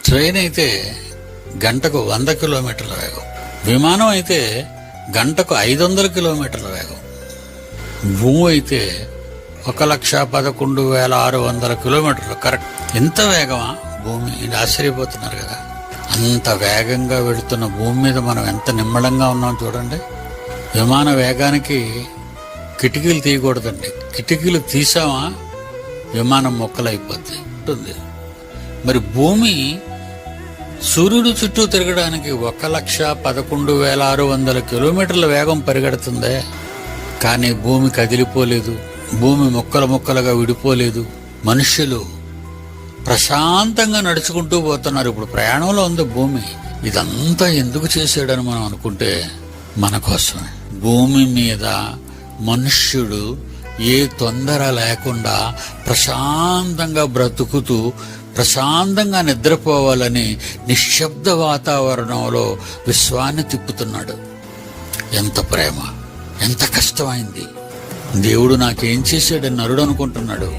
Train అయితే గంటకు 100 కిలోమీటర్ల వేగం, విమానం అయితే గంటకు 500 కిలోమీటర్ల వేగం, భూమి అయితే 1,11,600 కిలోమీటర్లు. కరెక్ట్. ఎంత వేగమా భూమి? ఆశ్చర్యపోతున్నారు కదా. అంత వేగంగా వెళుతున్న భూమి మీద మనం ఎంత నిమ్మడంగా ఉన్నాం చూడండి. విమాన వేగానికి కిటికీలు తీయకూడదండి. కిటికీలు తీసామా విమానం మొక్కలైపోద్ది ఉంటుంది. మరి భూమి సూర్యుడు చుట్టూ తిరగడానికి 1,11,600 కిలోమీటర్ల వేగం పరిగెడుతుందే, కానీ భూమి కదిలిపోలేదు, భూమి ముక్కలు ముక్కలుగా విడిపోలేదు. మనుష్యులు ప్రశాంతంగా నడుచుకుంటూ పోతున్నారు. ఇప్పుడు ప్రయాణంలో ఉంది భూమి. ఇదంతా ఎందుకు చేశాడని మనం అనుకుంటే మన కోసమే. భూమి మీద మనుష్యుడు ఏ తొందర లేకుండా ప్రశాంతంగా బ్రతుకుతూ ప్రశాంతంగా నిద్రపోవాలని నిశ్శబ్ద వాతావరణంలో విశ్వాన్ని తిప్పుతున్నాడు. ఎంత ప్రేమ, ఎంత కష్టమైంది. దేవుడు నాకేం చేశాడని నరుడు అనుకుంటున్నాడు.